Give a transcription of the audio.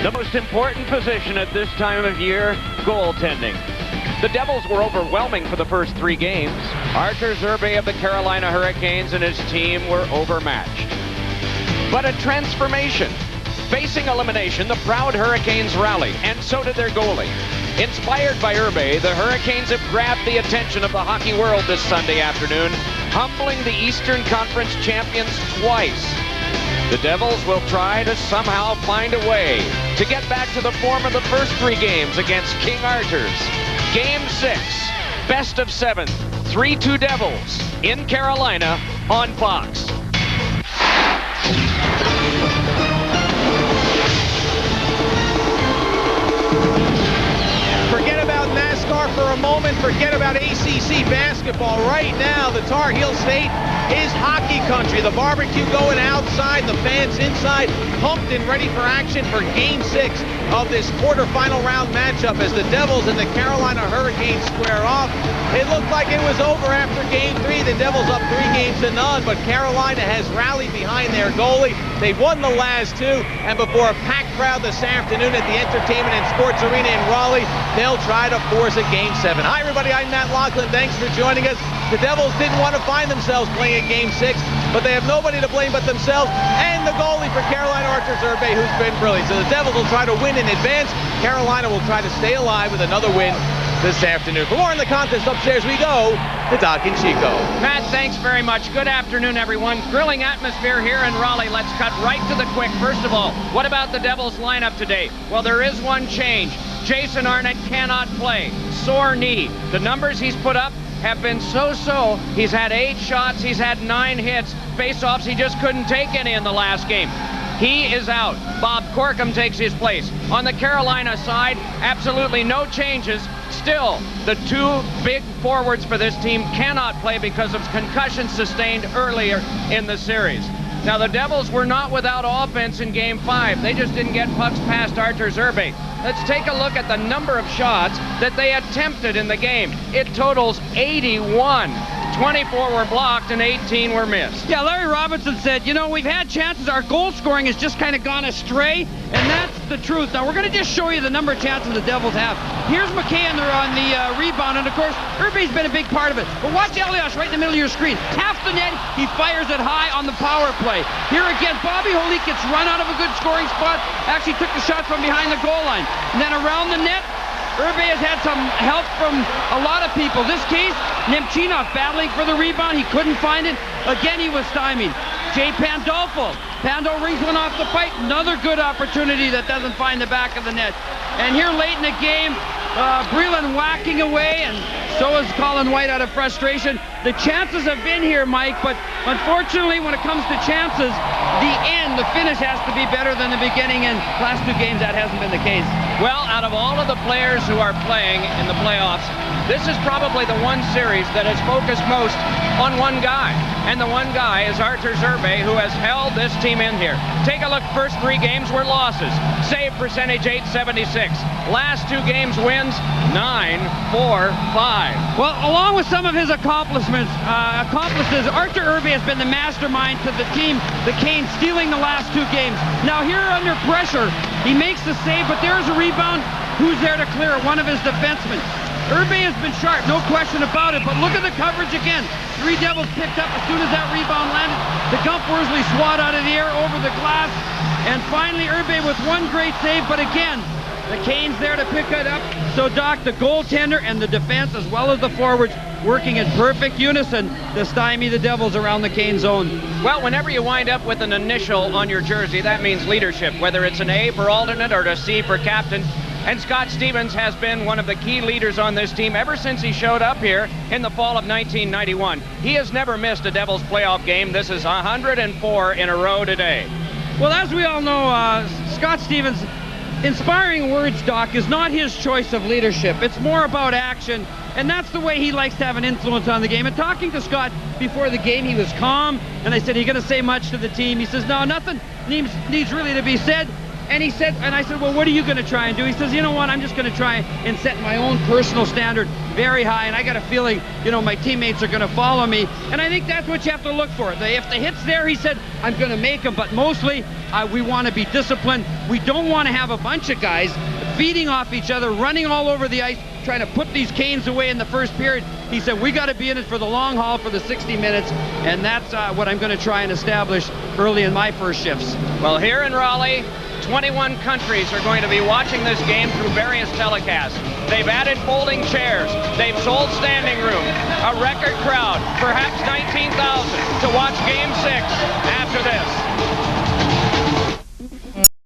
The most important position at this time of year, goaltending. The Devils were overwhelming for the first 3 games. Artur Zerbe of the Carolina Hurricanes and his team were overmatched. But a transformation. Facing elimination, the proud Hurricanes rallied, and so did their goalie. Inspired by Zerbe, the Hurricanes have grabbed the attention of the hockey world this Sunday afternoon, humbling the Eastern Conference champions twice. The Devils will try to somehow find a way to get back to the form of the first 3 games against King Arthurs. Game 6, best of 7, 3-2 Devils in Carolina on Fox. Forget about NASCAR for a moment. Forget about ACC basketball. Right now, the Tar Heel State is hockey country. The barbecue going outside, the fans inside, pumped and ready for action for Game 6 of this quarterfinal round matchup as the Devils and the Carolina Hurricanes square off. It looked like it was over after Game 3. The Devils up 3-0, but Carolina has rallied behind their goalie. They've won the last 2, and before a packed crowd this afternoon at the Entertainment and Sports Arena in Raleigh, they'll try to force a Game 7. Hi, everybody. I'm Matt Loughlin. Thanks for joining us. The Devils didn't want to find themselves playing a Game 6, but they have nobody to blame but themselves and the goalie for Carolina, Artur Zerbe, who's been brilliant. So the Devils will try to win in advance. Carolina will try to stay alive with another win this afternoon. For more on the contest, upstairs we go to Doc and Chico. Matt, thanks very much. Good afternoon, everyone. Grilling atmosphere here in Raleigh. Let's cut right to the quick. First of all, what about the Devils lineup today? Well, there is one change. Jason Arnott cannot play. Sore knee. The numbers he's put up have been so-so. He's had 8 shots. He's had 9 hits. Face-offs, he just couldn't take any in the last game. He is out. Bob Corkum takes his place. On the Carolina side, absolutely no changes. Still, the 2 big forwards for this team cannot play because of concussions sustained earlier in the series. Now, the Devils were not without offense in Game 5. They just didn't get pucks past Artur Zerbe. Let's take a look at the number of shots that they attempted in the game. It totals 81. 24 were blocked and 18 were missed. Yeah, Larry Robinson said, you know, we've had chances. Our goal scoring has just kind of gone astray, and that's the truth. Now, we're going to just show you the number of chances the Devils have. Here's McKay on the rebound, and, of course, Zerbe's been a big part of it. But watch Elias right in the middle of your screen. Half the net, he fires it high on the power play. Here again, Bobby Holik gets run out of a good scoring spot, actually took the shot from behind the goal line. And then around the net, Zerbe has had some help from a lot of people. This case, Nemchinov battling for the rebound. He couldn't find it. Again, he was stymied. Jay Pandolfo. Pando rings one off the pipe. Another good opportunity that doesn't find the back of the net. And here late in the game, Breland whacking away, and so is Colin White out of frustration. The chances have been here, Mike, but unfortunately, when it comes to chances, the end, the finish has to be better than the beginning, and last 2 games that hasn't been the case. Well, out of all of the players who are playing in the playoffs, this is probably the one series that has focused most on one guy. And the one guy is Artur Zerbe, who has held this team in here. Take a look. First 3 games were losses. Save percentage 876. Last 2 games wins 9-4-5. Well, along with some of his accomplishments, Artur Zerbe has been the mastermind to the team, the Canes, stealing the last 2 games. Now here under pressure, he makes the save, but there's a rebound. Who's there to clear it? One of his defensemen. Zerbe has been sharp, no question about it, but look at the coverage again. 3 Devils picked up as soon as that rebound landed. The Gump Worsley swat out of the air over the glass, and finally Zerbe with 1 great save, but again, the Canes there to pick it up. So, Doc, the goaltender and the defense, as well as the forwards, working in perfect unison to stymie the Devils around the Cane zone. Well, whenever you wind up with an initial on your jersey, that means leadership, whether it's an A for alternate or a C for captain. And Scott Stevens has been one of the key leaders on this team ever since he showed up here in the fall of 1991. He has never missed a Devils playoff game. This is 104 in a row today. Well, as we all know, Scott Stevens, inspiring words, Doc, is not his choice of leadership. It's more about action, and that's the way he likes to have an influence on the game. And talking to Scott before the game, he was calm, and I said, "Are you going to say much to the team?" He says, "No, nothing needs really to be said." And I said, well, what are you going to try and do? He says, you know what, I'm just going to try and set my own personal standard very high, and I got a feeling, you know, my teammates are going to follow me. And I think that's what you have to look for. If the hit's there, he said, I'm going to make them, but mostly we want to be disciplined. We don't want to have a bunch of guys feeding off each other, running all over the ice, trying to put these canes away in the first period. He said, we got to be in it for the long haul for the 60 minutes, and that's what I'm going to try and establish early in my first shifts. Well, here in Raleigh, 21 countries are going to be watching this game through various telecasts. They've added folding chairs. They've sold standing room. A record crowd, perhaps 19,000, to watch Game 6 after this.